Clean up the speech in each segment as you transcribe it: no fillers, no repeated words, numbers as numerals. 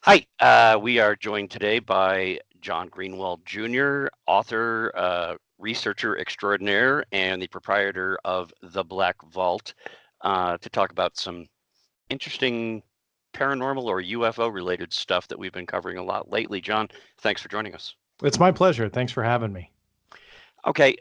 Hi, we are joined today by John Greenewald Jr., author, researcher extraordinaire, and the proprietor of The Black Vault, to talk about some interesting paranormal or UFO related stuff that we've been covering a lot lately. John, thanks for joining us. It's my pleasure. Thanks for having me. Okay,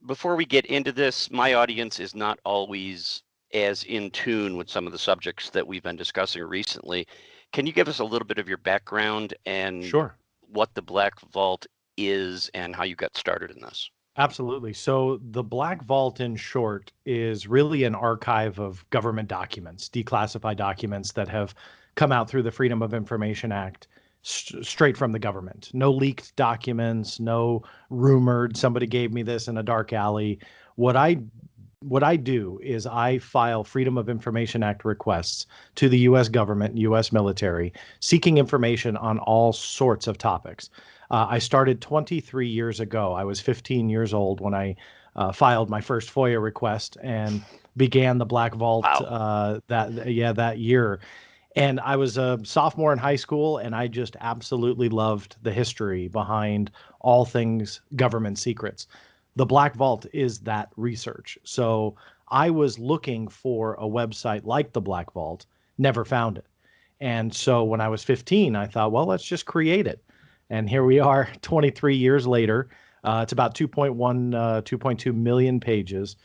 before we get into this, my audience is not always as in tune with some of the subjects that we've been discussing recently. Can you give us a little bit of your background and Sure. what the Black Vault is and how you got started in this? Absolutely. So, the Black Vault, in short, is really an archive of government documents, declassified documents that have come out through the Freedom of Information Act straight from the government. No leaked documents, no rumored somebody gave me this in a dark alley. What I what I do is I file Freedom of Information Act requests to the US government, US military, seeking information on all sorts of topics. I started 23 years ago. I was 15 years old when I filed my first FOIA request and began the Black Vault Wow. that year. And I was a sophomore in high school, and I just absolutely loved the history behind all things government secrets. The Black Vault is that research. So I was looking for a website like the Black Vault, never found it. And so when I was 15, I thought, well, let's just create it. And here we are 23 years later. It's about 2.1, 2.2 million pages.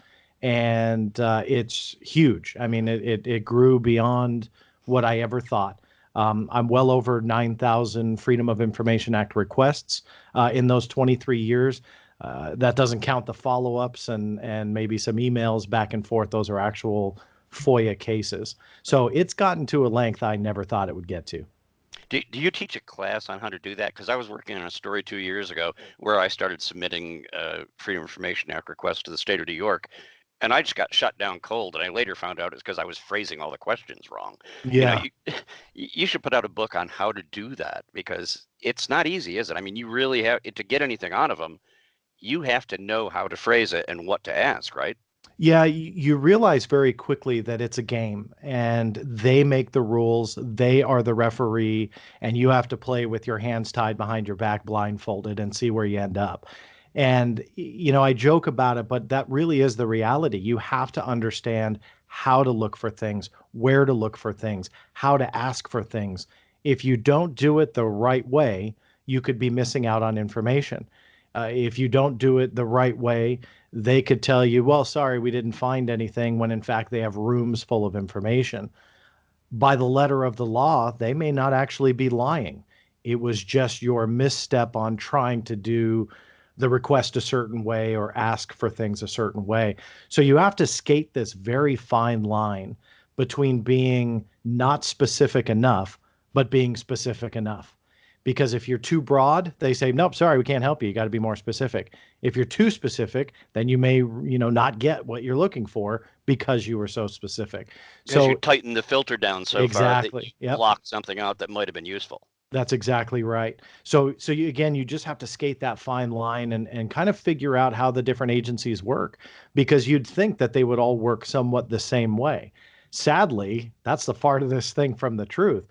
And it's huge. I mean, it grew beyond what I ever thought. I'm well over 9,000 Freedom of Information Act requests in those 23 years. That doesn't count the follow-ups and maybe some emails back and forth. Those are actual FOIA cases. So it's gotten to a length I never thought it would get to. Do you teach a class on how to do that? Because I was working on a story 2 years ago where I started submitting Freedom of Information Act requests to the state of New York, and I just got shut down cold. And I later found out it's because I was phrasing all the questions wrong. You know, Yeah. you you should put out a book on how to do that because it's not easy, is it? I mean, you really have to get anything out of them. You have to know how to phrase it and what to ask, right? Yeah, you realize very quickly that it's a game and they make the rules. They are the referee, and you have to play with your hands tied behind your back, blindfolded, and see where you end up. And, I joke about it, but that really is the reality. You have to understand how to look for things, where to look for things, how to ask for things. If you don't do it the right way, you could be missing out on information. If you don't do it the right way, they could tell you, well, sorry, we didn't find anything, when in fact they have rooms full of information. By the letter of the law, they may not actually be lying. It was just your misstep on trying to do the request a certain way or ask for things a certain way. So you have to skate this very fine line between being not specific enough, but being specific enough. Because if you're too broad, they say, nope, sorry, we can't help you. You got to be more specific. If you're too specific, then you may, not get what you're looking for because you were so specific. Because you So tighten the filter down so far that you exactly. Yep. block something out that might have been useful. That's exactly right. So you, again, you just have to skate that fine line and kind of figure out how the different agencies work, because you'd think that they would all work somewhat the same way. Sadly, that's the farthest thing from the truth.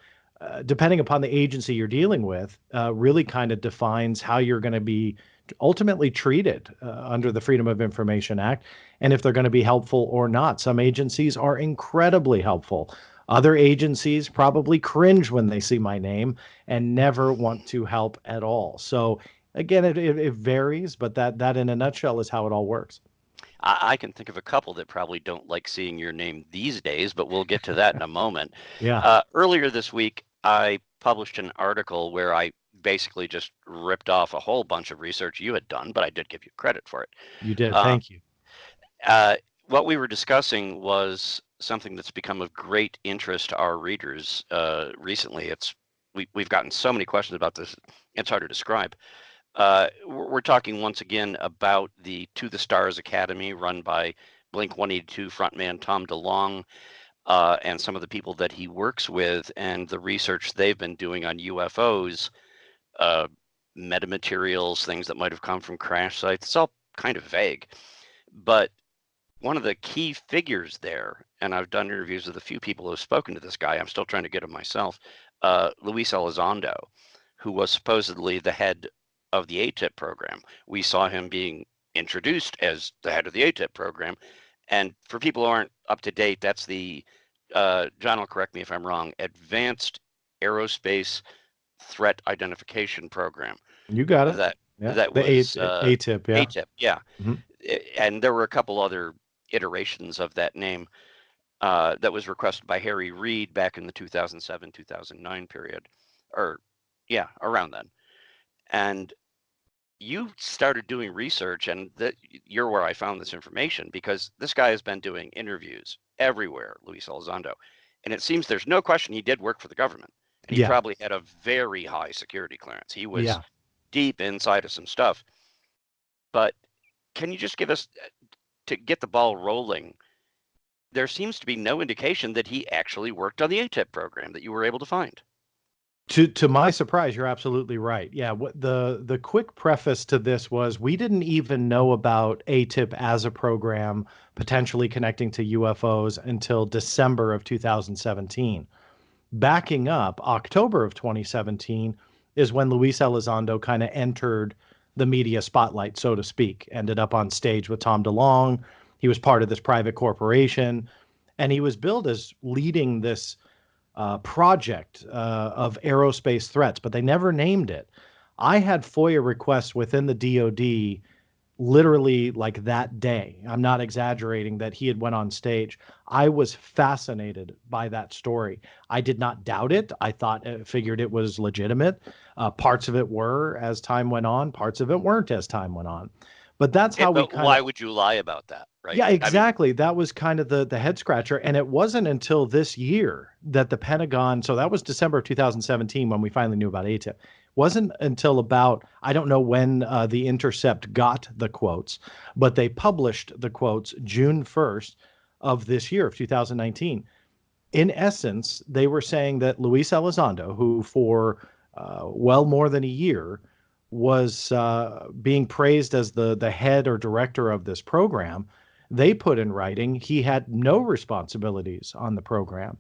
Depending upon the agency you're dealing with, really kind of defines how you're going to be ultimately treated under the Freedom of Information Act, and if they're going to be helpful or not. Some agencies are incredibly helpful. Other agencies probably cringe when they see my name and never want to help at all. So again, it varies, but that in a nutshell is how it all works. I can think of a couple that probably don't like seeing your name these days, but we'll get to that in a moment. Yeah, Earlier this week, I published an article where I basically just ripped off a whole bunch of research you had done, but I did give you credit for it. you did. Uh, Thank you. uh, what we were discussing was something that's become of great interest to our readers recently. We've gotten so many questions about this, it's hard to describe. We're talking once again about the To the Stars Academy run by Blink 182 frontman Tom DeLonge and some of the people that he works with and the research they've been doing on UFOs, uh, metamaterials, things that might have come from crash sites. It's all kind of vague. But one of the key figures there, and I've done interviews with a few people who have spoken to this guy. I'm still trying to get him myself. Luis Elizondo, who was supposedly the head of the ATIP program. We saw him being introduced as the head of the ATIP program. And for people who aren't up to date, that's the, John will correct me if I'm wrong, Advanced Aerospace Threat Identification Program. You got it. That Yeah. that The was ATIP. Yeah. ATIP, yeah. Mhm. And there were a couple other iterations of that name that was requested by Harry Reid back in the 2007-2009 period, or yeah, around then. And you started doing research, and you're where I found this information, because this guy has been doing interviews everywhere, Luis Elizondo, and it seems there's no question he did work for the government, and he Yeah. probably had a very high security clearance. He was Yeah. deep inside of some stuff. But can you just give us, to get the ball rolling, there seems to be no indication that he actually worked on the ATIP program that you were able to find. To my surprise, you're absolutely right. Yeah, what the quick preface to this was we didn't even know about ATIP as a program potentially connecting to UFOs until December of 2017. Backing up, October of 2017 is when Luis Elizondo kind of entered the media spotlight, so to speak. Ended up on stage with Tom DeLonge. He was part of this private corporation, and he was billed as leading this project of aerospace threats, but they never named it. I had FOIA requests within the DoD literally like that day. I'm not exaggerating that he had went on stage. I was fascinated by that story. I did not doubt it. I thought, figured it was legitimate. Parts of it were as time went on. Parts of it weren't as time went on. But that's how we But kind of, why would you lie about that, right? yeah, I mean, exactly. That was kind of the head scratcher. And it wasn't until this year that the Pentagon, so that was December of 2017 when we finally knew about ATIP. Wasn't until about, I don't know when The Intercept got the quotes, but they published the quotes June 1st of this year of 2019. In essence, they were saying that Luis Elizondo, who for well more than a year was being praised as the head or director of this program, they put in writing he had no responsibilities on the program.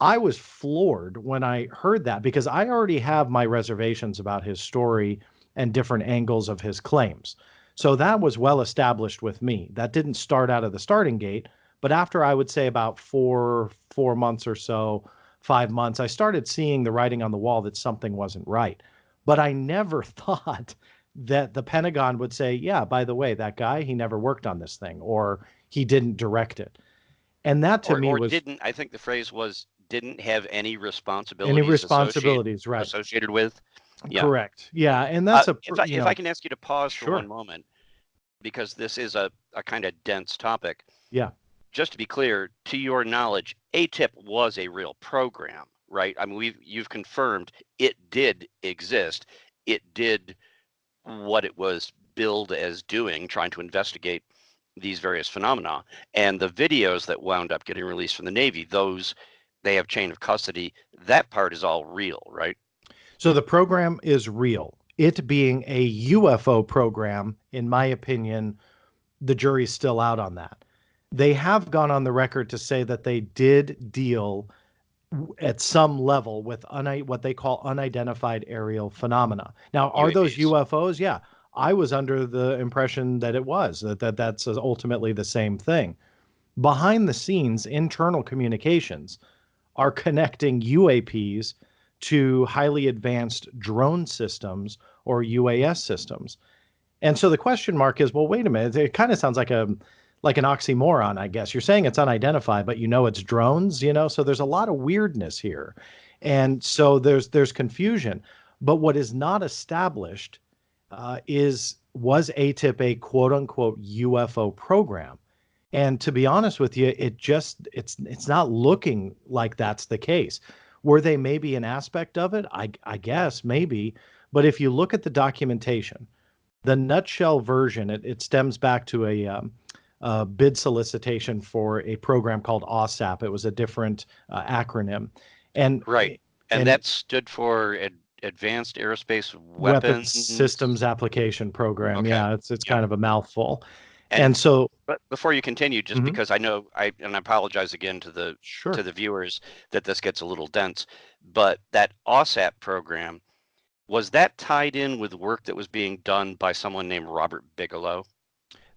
I was floored when I heard that because I already have my reservations about his story and different angles of his claims. So that was well established with me. That didn't start out of the starting gate, but after I would say about four months or so, 5 months, I started seeing the writing on the wall that something wasn't right. But I never thought that the Pentagon would say, yeah, by the way, that guy, he never worked on this thing or he didn't direct it. And that to me or was didn't, I think the phrase was, didn't have any any responsibilities responsibilities, right? associated with. Yeah. Correct. Yeah, and that's If I can ask you to pause for sure. one moment, because this is a kind of dense topic. Yeah. Just to be clear, to your knowledge, ATIP was a real program, right? I mean, you've confirmed it did exist. It did what it was billed as doing, trying to investigate these various phenomena. And the videos that wound up getting released from the Navy, those, they have chain of custody. That part is all real, right? So the program is real. It being a UFO program, in my opinion, the jury's still out on that. They have gone on the record to say that they did deal at some level with what they call unidentified aerial phenomena. Now, are those UAPs. UFOs? Yeah. I was under the impression that it was, that's ultimately the same thing. Behind the scenes, internal communications are connecting UAPs to highly advanced drone systems or UAS systems. And so the question mark is, well, wait a minute. It kind of sounds like an oxymoron, I guess. You're saying it's unidentified, but it's drones, So there's a lot of weirdness here. And so there's confusion. But what is not established was ATIP a quote unquote UFO program? And to be honest with you, it's not looking like that's the case. Were they maybe an aspect of it? I guess maybe. But if you look at the documentation, the nutshell version, it stems back to a bid solicitation for a program called OSAP. It was a different acronym, and Right. And and that stood for Advanced Aerospace Weapons Weapons. Systems Application Program. Okay. Yeah, it's Yeah. kind of a mouthful. And so, but before you continue, just mhm, because I know and I apologize again to sure. the viewers that this gets a little dense, but that OSAP program, was that tied in with work that was being done by someone named Robert Bigelow?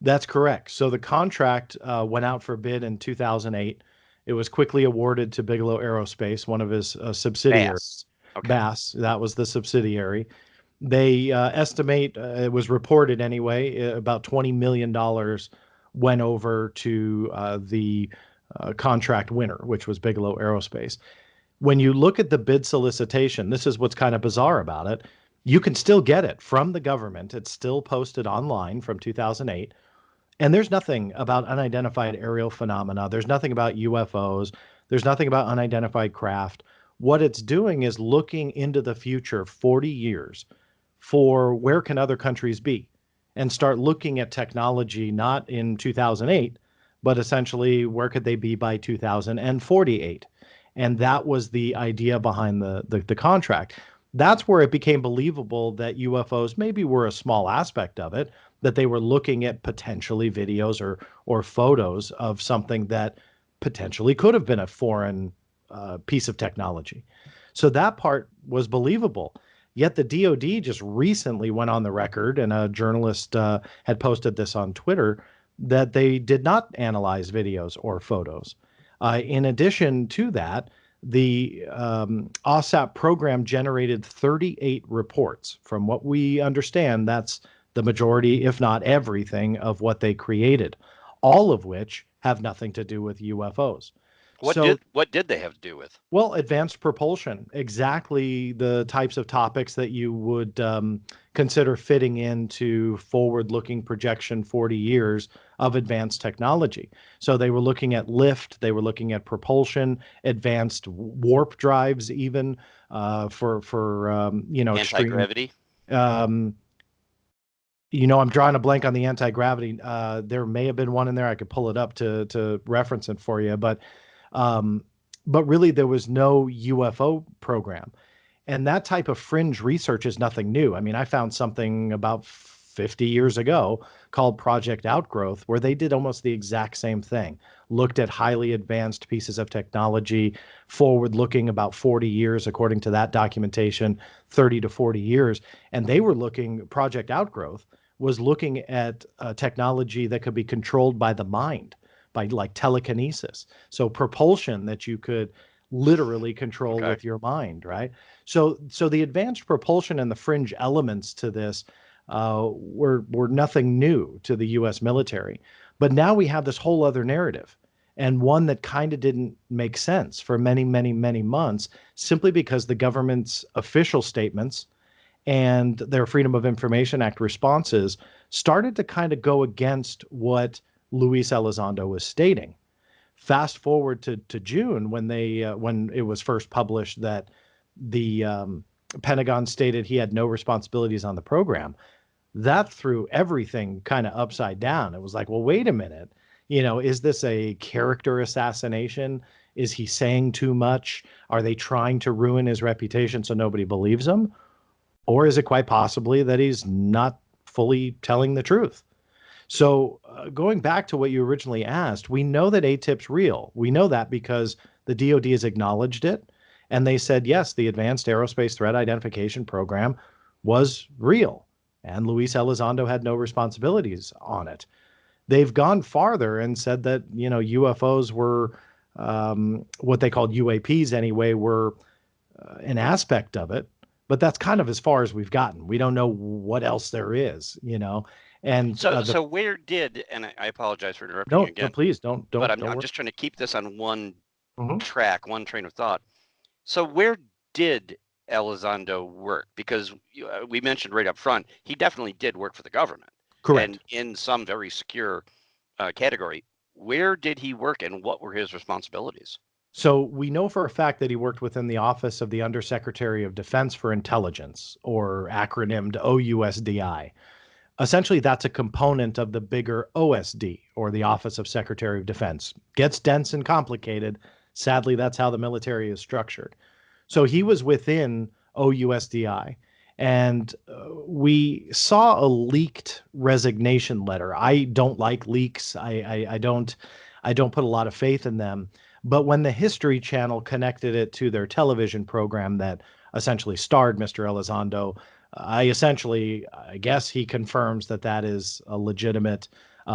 That's correct. So the contract went out for bid in 2008. It was quickly awarded to Bigelow Aerospace, one of his Bass. subsidiaries. Okay. Bass, that was the subsidiary. They estimate, it was reported anyway, about $20 million went over to the contract winner, which was Bigelow Aerospace. When you look at the bid solicitation, this is what's kind of bizarre about it. You can still get it from the government. It's still posted online from 2008. And there's nothing about unidentified aerial phenomena. There's nothing about UFOs. There's nothing about unidentified craft. What it's doing is looking into the future 40 years for where can other countries be and start looking at technology not in 2008, but essentially where could they be by 2048. And that was the idea behind the contract. That's where it became believable that UFOs maybe were a small aspect of it, that they were looking at potentially videos or photos of something that potentially could have been a foreign piece of technology. So that part was believable. Yet the DoD just recently went on the record, and a journalist had posted this on Twitter, that they did not analyze videos or photos. In addition to that, the OSAP program generated 38 reports. From what we understand, that's the majority, if not everything, of what they created, all of which have nothing to do with UFOs. So, What did they have to do with? well, advanced propulsion, exactly the types of topics that you would consider fitting into forward-looking projection 40 years of advanced technology. So they were looking at lift, they were looking at propulsion, advanced warp drives, even for extreme. Anti-gravity? Um, I'm drawing a blank on the anti-gravity. There may have been one in there. I could pull it up to reference it for you, um, but really there was no UFO program. And that type of fringe research is nothing new. I mean, I found something about 50 years ago called Project Outgrowth, where they did almost the exact same thing. Looked at highly advanced pieces of technology, forward looking about 40 years, according to that documentation, 30 to 40 years. And they were looking, Project Outgrowth was looking at technology that could be controlled by the mind, by like telekinesis. So propulsion that you could literally control Okay. with your mind, right? So the advanced propulsion and the fringe elements to this were nothing new to the U.S. military, but now we have this whole other narrative, and one that kind of didn't make sense for many, many, many months, simply because the government's official statements and their Freedom of Information Act responses started to kind of go against what Luis Elizondo was stating. Fast forward to June when it was first published that the Pentagon stated he had no responsibilities on the program. That threw everything kind of upside down. It was like, well, wait a minute. Is this a character assassination? Is he saying too much? Are they trying to ruin his reputation so nobody believes him? Or is it quite possibly that he's not fully telling the truth? So, going back to what you originally asked, we know that ATIP's real. We know that because the DoD has acknowledged it. And they said, yes, the Advanced Aerospace Threat Identification Program was real. And Luis Elizondo had no responsibilities on it. They've gone farther and said that, UFOs were what they called UAPs anyway, were an aspect of it. But that's kind of as far as we've gotten. We don't know what else there is. And So where did, and I apologize for interrupting you no, no, again, please don't but don't I'm don't I'm worry. just trying to keep this on one Mhm. track, one train of thought. So where did Elizondo work? Because we mentioned right up front, he definitely did work for the government, and Correct. in some very secure category. Where did he work, and what were his responsibilities? So we know for a fact that he worked within the Office of the Undersecretary of Defense for Intelligence, or acronymed OUSDI. Essentially, that's a component of the bigger OSD, or the Office of Secretary of Defense. Gets dense and complicated. Sadly, that's how the military is structured. So he was within OUSDI. And we saw a leaked resignation letter. I don't like leaks. I don't put a lot of faith in them. But when the History Channel connected it to their television program that essentially starred Mr. Elizondo, I guess he confirms that that is a legitimate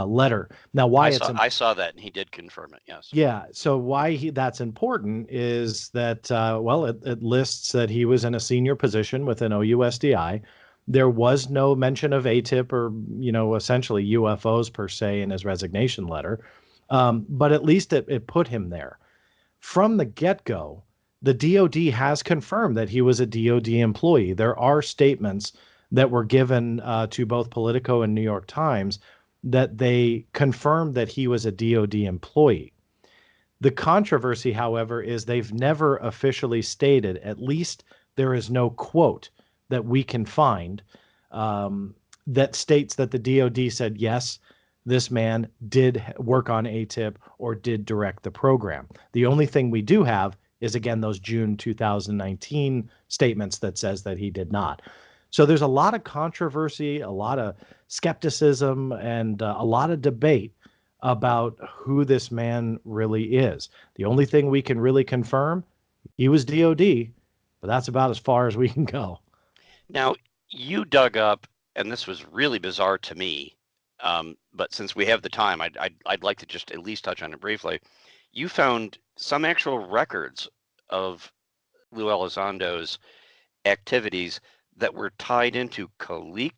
letter. Now, why it's I saw that, and he did confirm it. Yes. yeah. So why that's important is that well, it lists that he was in a senior position within OUSDI. There was no mention of ATIP or essentially UFOs per se in his resignation letter, but at least it put him there from the get-go. The DoD has confirmed that he was a DoD employee. There are statements that were given to both Politico and New York Times that they confirmed that he was a DoD employee. The controversy, however, is they've never officially stated, at least there is no quote that we can find that states that the DoD said, yes, this man did work on ATIP or did direct the program. The only thing we do have is, again, those June 2019 statements that says that he did not. So there's a lot of controversy, a lot of skepticism, and a lot of debate about who this man really is. The only thing we can really confirm, he was DOD, but that's about as far as we can go. Now, you dug up, and this was really bizarre to me, but since we have the time, I'd like to just at least touch on it briefly. You found some actual records of Lou Elizondo's activities that were tied into Khalid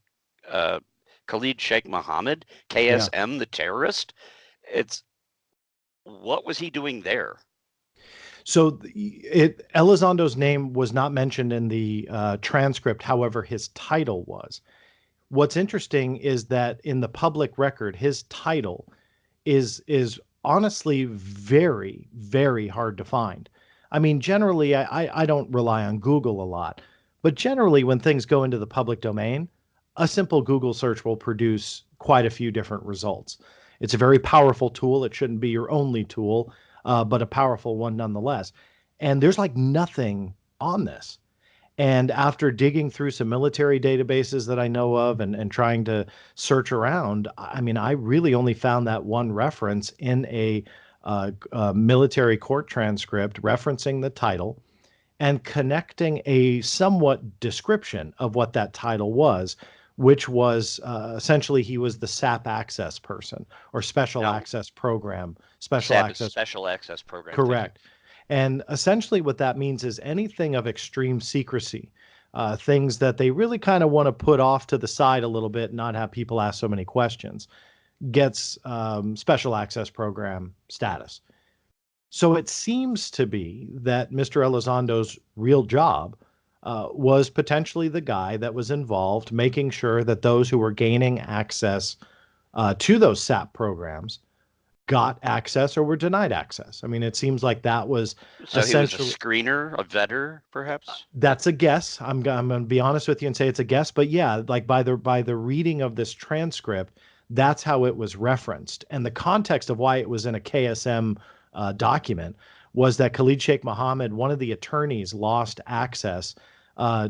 Sheikh Mohammed, KSM, the terrorist. What was he doing there? So Elizondo's name was not mentioned in the transcript. However, his title was. What's interesting is that in the public record, his title is honestly very, very hard to find. I mean, generally, I don't rely on Google a lot, but generally, when things go into the public domain, a simple Google search will produce quite a few different results. It's a very powerful tool. It shouldn't be your only tool, but a powerful one nonetheless. And there's like nothing on this. And after digging through some military databases that I know of and trying to search around, I mean, I really only found that one reference in a military court transcript referencing the title and connecting a somewhat description of what that title was, which was essentially he was the SAP access person or special access program, special access program. Correct. And essentially what that means is anything of extreme secrecy, things that they really kind of want to put off to the side a little bit, not have people ask so many questions, gets special access program status. So it seems to be that Mr. Elizondo's real job was potentially the guy that was involved making sure that those who were gaining access to those SAP programs got access or were denied access. I mean, it seems like that was so essentially he was a screener, a vetter, perhaps. That's a guess. I'm going to be honest with you and say it's a guess, but yeah, like by the reading of this transcript, that's how it was referenced. And the context of why it was in a KSM document was that Khalid Sheikh Mohammed, one of the attorneys, lost access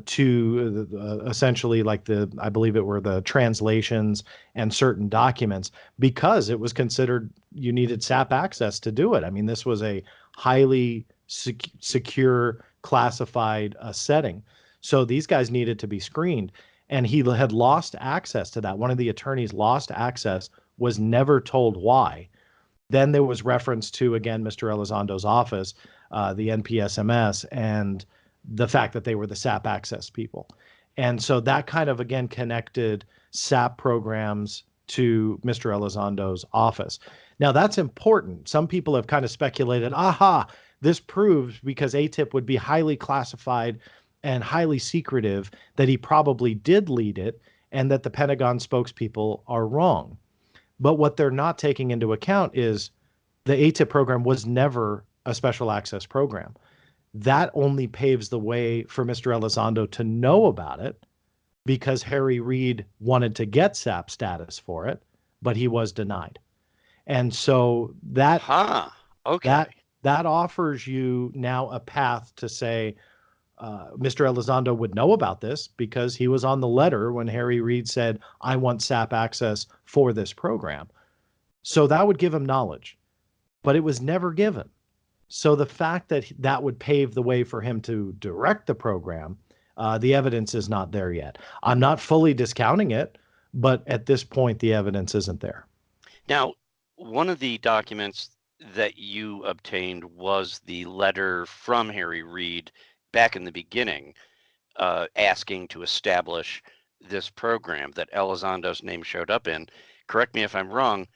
to essentially like I believe it were the translations and certain documents because it was considered you needed SAP access to do it. I mean, this was a highly secure, classified setting. So these guys needed to be screened. And he had lost access to that. One of the attorneys lost access, was never told why. Then there was reference to, again, Mr. Elizondo's office, the NPSMS, and the fact that they were the SAP access people. And so that kind of, again, connected SAP programs to Mr. Elizondo's office. Now, that's important. Some people have kind of speculated, this proves because ATIP would be highly classified and highly secretive that he probably did lead it and that the Pentagon spokespeople are wrong. But what they're not taking into account is the ATIP program was never a special access program. That only paves the way for Mr. Elizondo to know about it because Harry Reid wanted to get SAP status for it, but he was denied. And so that offers you now a path to say, Mr. Elizondo would know about this because he was on the letter when Harry Reid said, I want SAP access for this program. So that would give him knowledge, but it was never given. So the fact that that would pave the way for him to direct the program, the evidence is not there yet. I'm not fully discounting it, but at this point, the evidence isn't there. Now, one of the documents that you obtained was the letter from Harry Reid back in the beginning, asking to establish this program that Elizondo's name showed up in. Correct me if I'm wrong,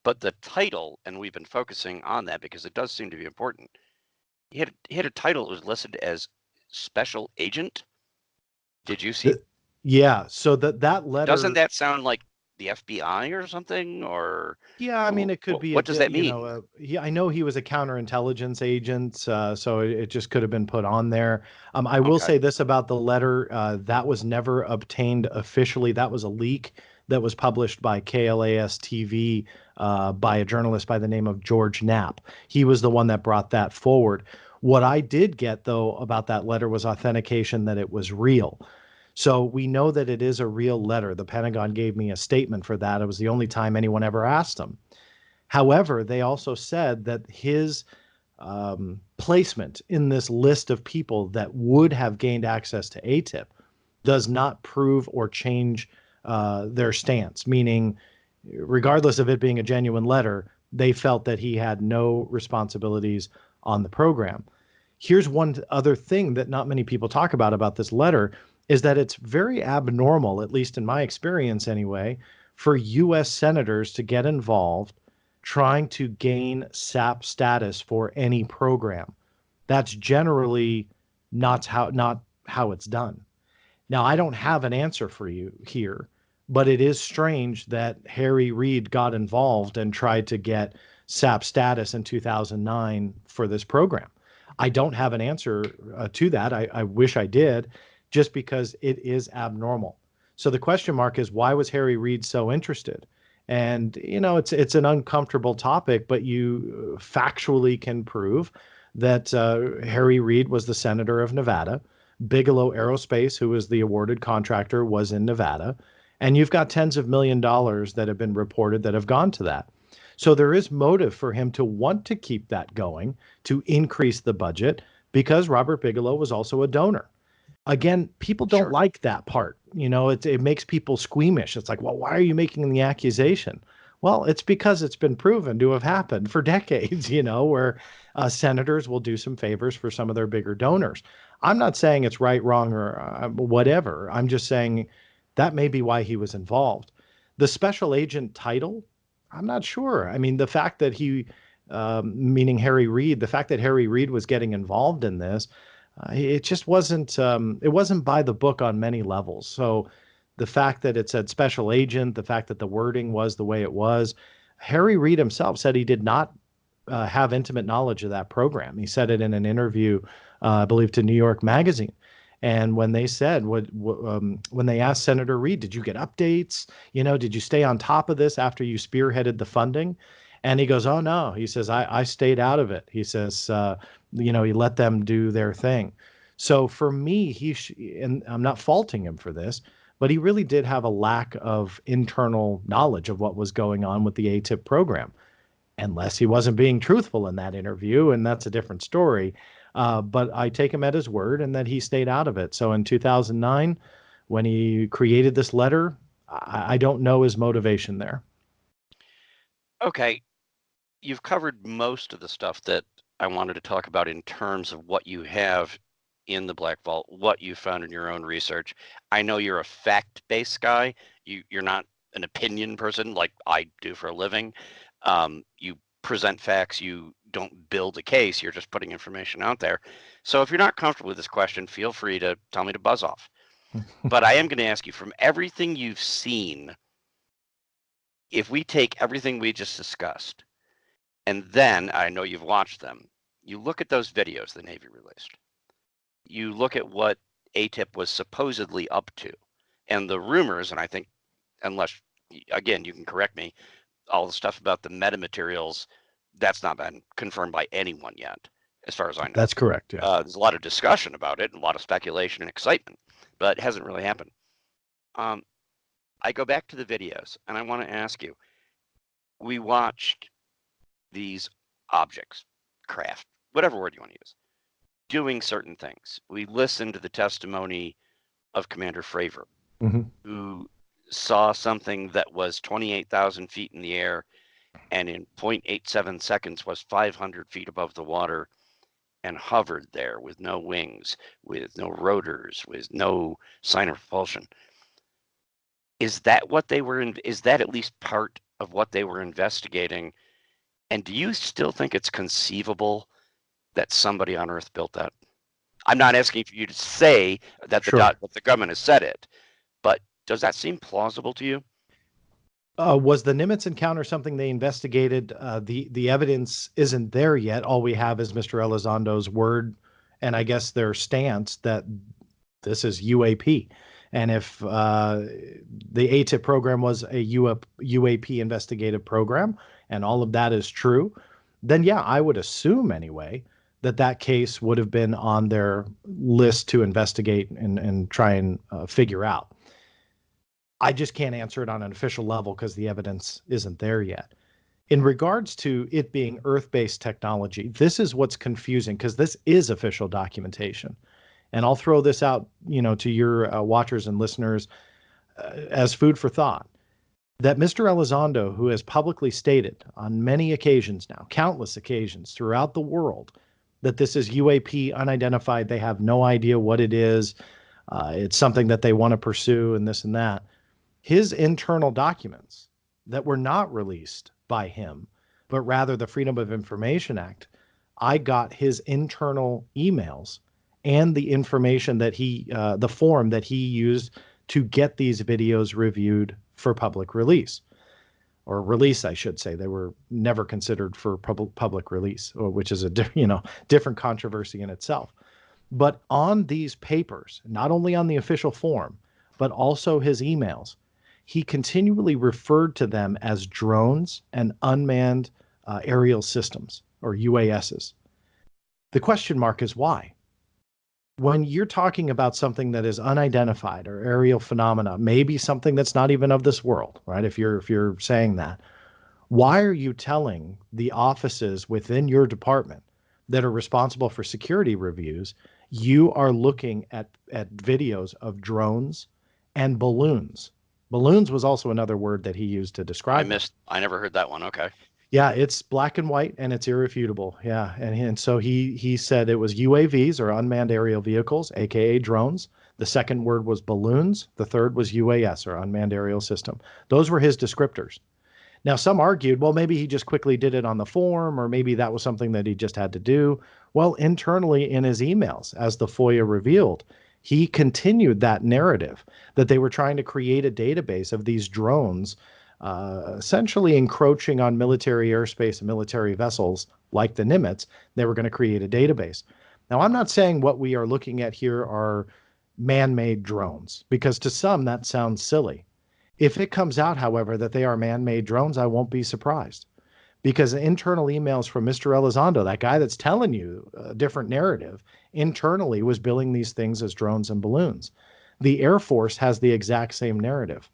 but the title, and we've been focusing on that because it does seem to be important. He had a title that was listed as special agent. Did you see? Yeah. So that letter, Doesn't that sound like the FBI or something? Or yeah, I mean, it could be what does that mean? I know he was a counterintelligence agent, so it just could have been put on there. I will Okay. say this about the letter, that was never obtained officially. That was a leak that was published by KLAS TV, by a journalist by the name of George Knapp. He was the one that brought that forward. What I did get, though, about that letter was authentication that it was real. So we know that it is a real letter. The Pentagon gave me a statement for that. It was the only time anyone ever asked him. However, they also said that his placement in this list of people that would have gained access to ATIP does not prove or change their stance, meaning, regardless of it being a genuine letter, they felt that he had no responsibilities on the program. Here's one other thing that not many people talk about this letter is that it's very abnormal, at least in my experience anyway, for US senators to get involved trying to gain SAP status for any program. That's generally not how it's done. Now, I don't have an answer for you here, but it is strange that Harry Reid got involved and tried to get SAP status in 2009 for this program. I don't have an answer to that. I wish I did, just because it is abnormal. So the question mark is, why was Harry Reid so interested? And it's an uncomfortable topic, but you factually can prove that Harry Reid was the senator of Nevada. Bigelow Aerospace, who was the awarded contractor, was in Nevada. And you've got tens of $1 million that have been reported that have gone to that. So there is motive for him to want to keep that going, to increase the budget, because Robert Bigelow was also a donor. Again, people don't Sure. like that part. It makes people squeamish. It's like, well, why are you making the accusation? Well, it's because it's been proven to have happened for decades, where senators will do some favors for some of their bigger donors. I'm not saying it's right, wrong, or whatever. I'm just saying that may be why he was involved. The special agent title, I'm not sure. I mean, the fact that meaning Harry Reid, the fact that Harry Reid was getting involved in this, it just wasn't. It wasn't by the book on many levels. So the fact that it said special agent, the fact that the wording was the way it was, Harry Reid himself said he did not have intimate knowledge of that program. He said it in an interview, I believe, to New York Magazine. And when they said, when they asked Senator Reid, did you get updates? Did you stay on top of this after you spearheaded the funding? And he goes, oh, no. He says, I stayed out of it. He says, he let them do their thing. So for me, and I'm not faulting him for this, but he really did have a lack of internal knowledge of what was going on with the ATIP program, unless he wasn't being truthful in that interview, and that's a different story. But I take him at his word and that he stayed out of it. So in 2009, when he created this letter, I don't know his motivation there. Okay. You've covered most of the stuff that I wanted to talk about in terms of what you have in the Black Vault, what you found in your own research. I know you're a fact-based guy. You're not an opinion person like I do for a living. You present facts. You don't build a case. You're just putting information out there. So if you're not comfortable with this question, feel free to tell me to buzz off. But I am going to ask you, from everything you've seen, if we take everything we just discussed, and then I know you've watched them, you look at those videos the Navy released, you look at what ATIP was supposedly up to, and the rumors, and I think, unless, again, you can correct me, all the stuff about the metamaterials, that's not been confirmed by anyone yet. as far as I know. That's correct. Yeah. There's a lot of discussion about it, a lot of speculation and excitement, but it hasn't really happened. I go back to the videos, and I want to ask you, we watched these objects, craft, whatever word you want to use, doing certain things. We listened to the testimony of Commander Fravor, who saw something that was 28,000 feet in the air and in 0.87 seconds was 500 feet above the water and hovered there with no wings, with no rotors, with no sign of propulsion. Is that what they were is that at least part of what they were investigating? And do you still think it's conceivable that somebody on Earth built that? I'm not asking for you to say that that the government has said it, but does that seem plausible to you? Was the Nimitz encounter something they investigated? The evidence isn't there yet. All we have is Mr. Elizondo's word, and I guess their stance that this is UAP. And if the ATIP program was a UAP investigative program, and all of that is true, then yeah, I would assume anyway that that case would have been on their list to investigate and try and figure out. I just can't answer it on an official level because the evidence isn't there yet. In regards to it being Earth-based technology, this is what's confusing because this is official documentation. And I'll throw this out, to your watchers and listeners as food for thought, that Mr. Elizondo, who has publicly stated on many occasions now, countless occasions throughout the world, that this is UAP unidentified, they have no idea what it is, it's something that they want to pursue and this and that. His internal documents that were not released by him, but rather the Freedom of Information Act, I got his internal emails and the information that the form that he used to get these videos reviewed for public release, or release, I should say. They were never considered for public release, which is a different controversy in itself. But on these papers, not only on the official form, but also his emails, he continually referred to them as drones and unmanned aerial systems, or UASs. The question mark is why? When you're talking about something that is unidentified or aerial phenomena, maybe something that's not even of this world, right? If you're saying that, why are you telling the offices within your department that are responsible for security reviews, you are looking at videos of drones and balloons? Balloons was also another word that he used to describe. I never heard that one. Okay. Yeah, it's black and white and it's irrefutable. Yeah, and so he said it was UAVs, or unmanned aerial vehicles, aka drones. The second word was balloons. The third was UAS, or unmanned aerial system. Those were his descriptors. Now, some argued, well, maybe he just quickly did it on the form, or maybe that was something that he just had to do. Well, internally in his emails, as the FOIA revealed, he continued that narrative that they were trying to create a database of these drones, essentially encroaching on military airspace and military vessels like the Nimitz. They were going to create a database. Now, I'm not saying what we are looking at here are man-made drones, because to some that sounds silly. If it comes out, however, that they are man-made drones, I won't be surprised, because internal emails from Mr. Elizondo, that guy that's telling you a different narrative, internally was billing these things as drones and balloons. The Air Force has the exact same narrative,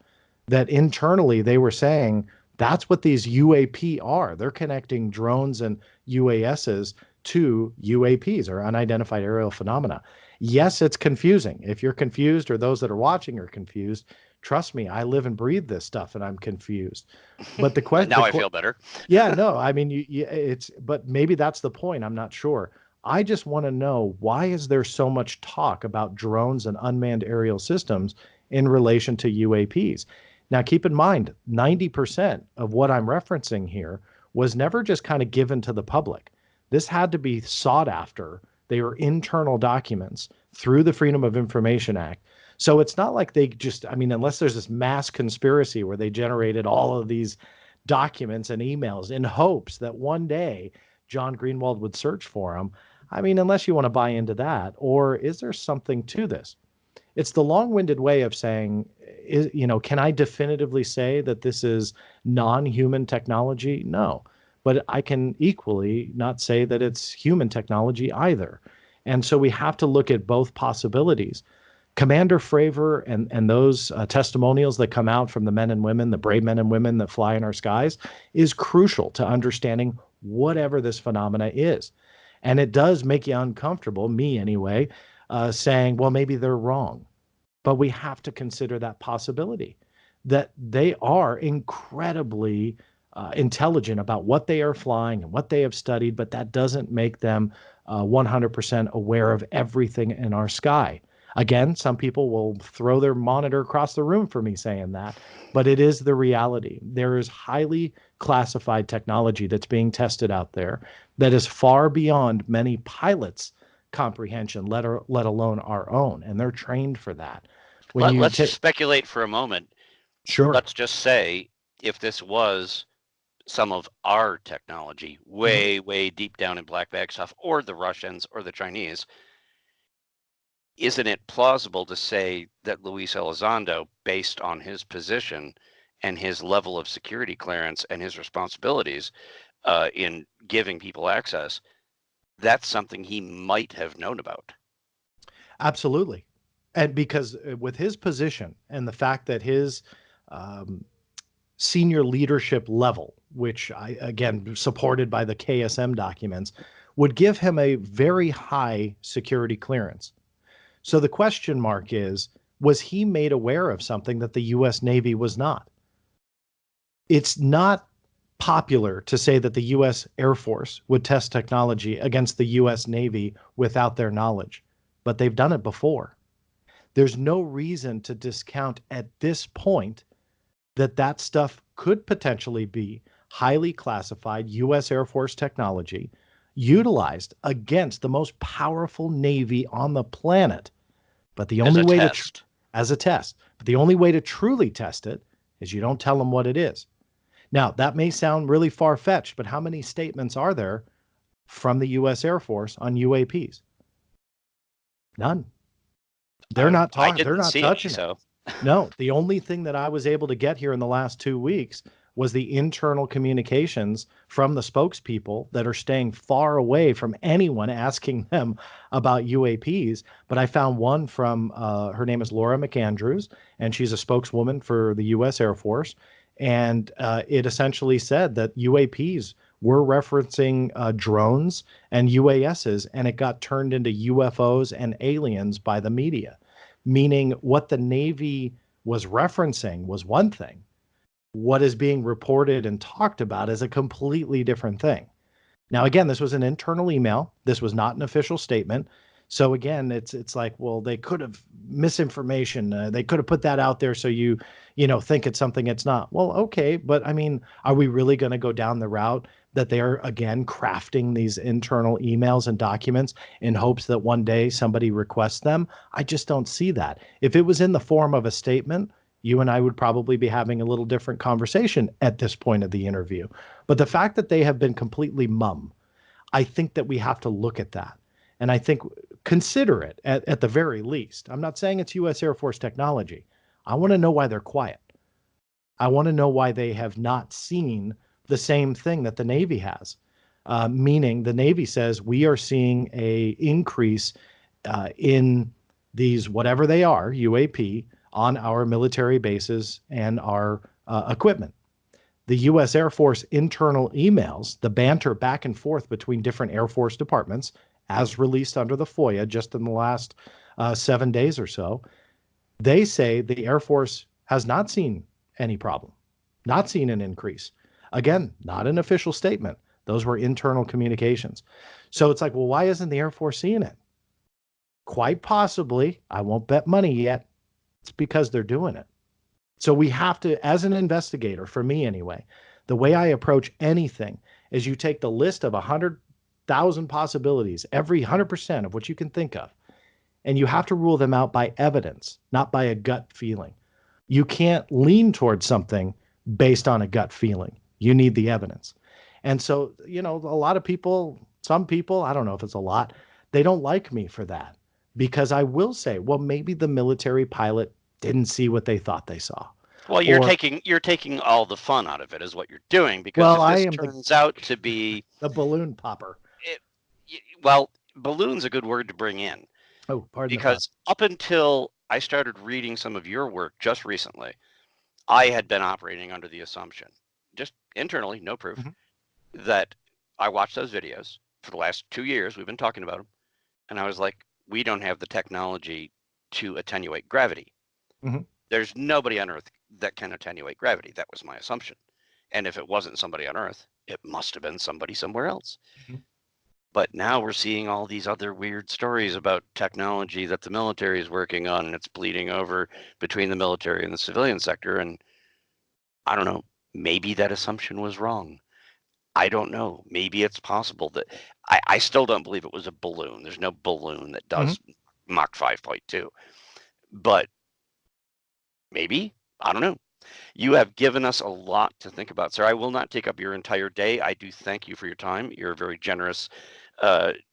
that internally they were saying that's what these UAP are. They're connecting drones and UASs to UAPs, or unidentified aerial phenomena. Yes, it's confusing. If you're confused, or those that are watching are confused, trust me, I live and breathe this stuff and I'm confused. But the question now I feel better. Yeah, no, I mean, but maybe that's the point. I'm not sure. I just want to know, why is there so much talk about drones and unmanned aerial systems in relation to UAPs? Now, keep in mind, 90% of what I'm referencing here was never just kind of given to the public. This had to be sought after. They were internal documents through the Freedom of Information Act. So it's not like they just, unless there's this mass conspiracy where they generated all of these documents and emails in hopes that one day John Greenewald would search for them. Unless you want to buy into that, or is there something to this? It's the long-winded way of saying, can I definitively say that this is non-human technology? No. but I can equally not say that it's human technology either. And so we have to look at both possibilities. Commander Fravor and those testimonials that come out from the men and women, the brave men and women that fly in our skies, is crucial to understanding whatever this phenomena is. And it does make you uncomfortable, me anyway, saying, well, maybe they're wrong. But we have to consider that possibility that they are incredibly intelligent about what they are flying and what they have studied, but that doesn't make them 100% aware of everything in our sky. Again, some people will throw their monitor across the room for me saying that, but it is the reality. There is highly classified technology that's being tested out there that is far beyond many pilots' comprehension, let alone our own, and they're trained for that. When you Let's take, just speculate for a moment. sure. Let's just say if this was some of our technology Mhm. way deep down in black bag stuff, or the Russians or the Chinese, isn't it plausible to say that Luis Elizondo, based on his position and his level of security clearance and his responsibilities in giving people access, that's something he might have known about? Absolutely. And because with his position and the fact that his um, senior leadership level, which I, again, supported by the KSM documents, would give him a very high security clearance. So the question mark is, was he made aware of something that the US Navy was not? It's not popular to say that the US Air Force would test technology against the US Navy without their knowledge, but they've done it before. There's no reason to discount at this point that that stuff could potentially be highly classified US Air Force technology utilized against the most powerful Navy on the planet. But the As only a way to, test. as a test, but the only way to truly test it is you don't tell them what it is. Now, that may sound really far fetched, but how many statements are there from the US Air Force on UAPs? None. They're not I talking, they're didn't not see any, touching it. so No, the only thing that I was able to get here in the last 2 weeks was the internal communications from the spokespeople that are staying far away from anyone asking them about UAPs. But I found one from her name is Laura McAndrews, and she's a spokeswoman for the U.S. Air Force. And it essentially said that UAPs were referencing drones and UASs, and it got turned into UFOs and aliens by the media, meaning what the Navy was referencing was one thing. What is being reported and talked about is a completely different thing. Now, again, this was an internal email. This was not an official statement. So again, it's like, well, they could have misinformation. They could have put that out there so think it's something it's not. Well, okay, but I mean, are we really going to go down the route that they're again crafting these internal emails and documents in hopes that one day somebody requests them? I just don't see that. If it was in the form of a statement, you and I would probably be having a little different conversation at this point of the interview. But the fact that they have been completely mum, I think that we have to look at that. And I think consider it at the very least. I'm not saying it's US Air Force technology. I want to know why they're quiet. I want to know why they have not seen the same thing that the Navy has. Meaning the Navy says we are seeing a increase in these, whatever they are, UAP, on our military bases and our equipment. The US Air Force internal emails, the banter back and forth between different Air Force departments, as released under the FOIA just in the last 7 days or so, they say the Air Force has not seen any problem, not seen an increase. Again, not an official statement. Those were internal communications. So it's like, well, why isn't the Air Force seeing it? Quite possibly, I won't bet money yet, it's because they're doing it. So we have to, as an investigator, for me anyway, the way I approach anything is you take the list of 100,000 possibilities, every 100% of what you can think of, and you have to rule them out by evidence, not by a gut feeling. You can't lean towards something based on a gut feeling. You need the evidence. And so, a lot of people, some people, I don't know if it's a lot, they don't like me for that because I will say, well, maybe the military pilot didn't see what they thought they saw. Well, Or, you're taking all the fun out of it, is what you're doing. Because well, if I this am turns out to be, the balloon popper. it, well, balloon's a good word to bring in, Oh, pardon the pun. because up until I started reading some of your work just recently, I had been operating under the assumption, just internally, no proof, Mhm. that I watched those videos for the last 2 years. We've been talking about them, and I was like, we don't have the technology to attenuate gravity. Mhm. There's nobody on Earth that can attenuate gravity. That was my assumption. And if it wasn't somebody on Earth, it must have been somebody somewhere else. Mhm. But now we're seeing all these other weird stories about technology that the military is working on, and it's bleeding over between the military and the civilian sector. And I don't know, maybe that assumption was wrong. I don't know. Maybe it's possible that I still don't believe it was a balloon. There's no balloon that Mhm. does Mach 5.2, but maybe. I don't know. You have given us a lot to think about, sir. I will not take up your entire day. I do thank you for your time. You're a very generous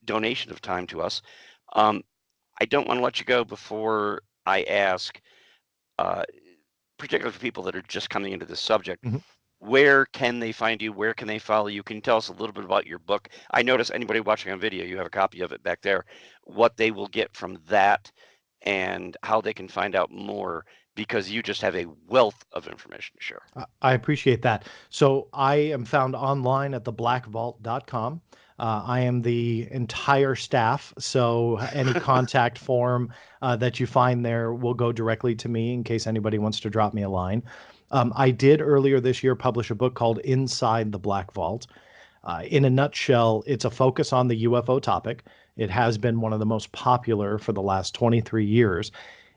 donation of time to us. Um, I don't want to let you go before I ask, uh, particularly for people that are just coming into this subject, Mhm. where can they find you? Where can they follow you? Can you tell us a little bit about your book? I notice anybody watching on video, you have a copy of it back there, what they will get from that and how they can find out more, because you just have a wealth of information to share. I appreciate that. So I am found online at theblackvault.com. I am the entire staff, so any contact form that you find there will go directly to me in case anybody wants to drop me a line. I did earlier this year publish a book called Inside the Black Vault. In a nutshell, it's a focus on the UFO topic. It has been one of the most popular for the last 23 years.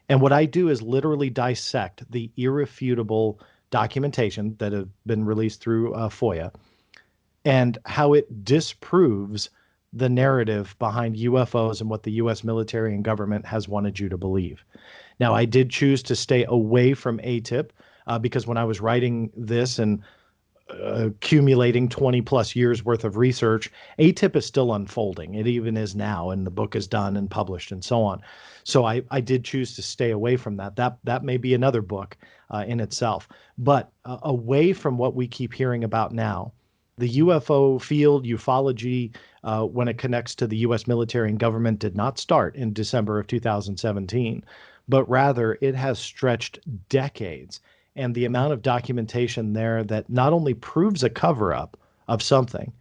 And what I do is literally dissect the irrefutable documentation that have been released through FOIA and how it disproves the narrative behind UFOs and what the US military and government has wanted you to believe. Now, I did choose to stay away from ATIP because when I was writing this and accumulating 20 plus years worth of research, ATIP is still unfolding. It even is now, and the book is done and published and so on. So I did choose to stay away from that. That may be another book in itself. But away from what we keep hearing about now, the UFO field, ufology, when it connects to the US military and government, did not start in December of 2017, but rather it has stretched decades, and the amount of documentation there that not only proves a cover up of something,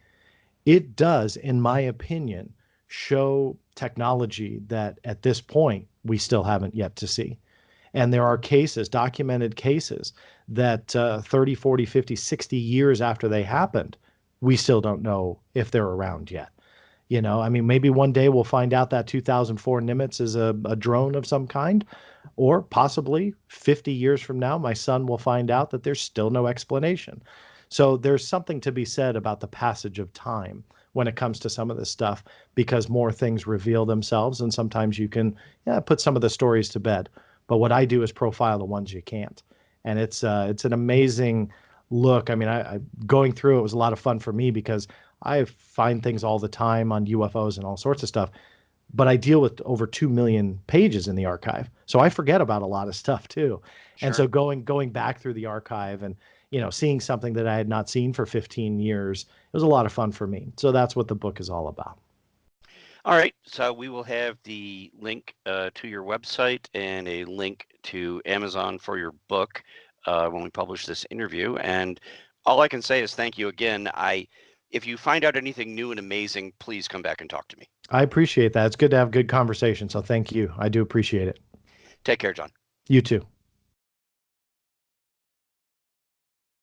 it does, in my opinion, show technology that at this point we still haven't yet to see. And there are cases, documented cases, that 30, 40, 50, 60 years after they happened, we still don't know if they're around yet. I mean, maybe one day we'll find out that 2004 Nimitz is a drone of some kind, or possibly 50 years from now, my son will find out that there's still no explanation. So there's something to be said about the passage of time when it comes to some of this stuff, because more things reveal themselves, and sometimes you can, yeah, put some of the stories to bed. But what I do is profile the ones you can't, and it's an amazing look. I mean, I going through it was a lot of fun for me because I find things all the time on UFOs and all sorts of stuff, but I deal with over 2 million pages in the archive. So I forget about a lot of stuff too. And Sure. so going back through the archive and, seeing something that I had not seen for 15 years, it was a lot of fun for me. So that's what the book is all about. All right, so we will have the link to your website and a link to Amazon for your book when we publish this interview. And all I can say is thank you again. If you find out anything new and amazing, please come back and talk to me. I appreciate that. It's good to have good conversation. So thank you. I do appreciate it. Take care, John. You too.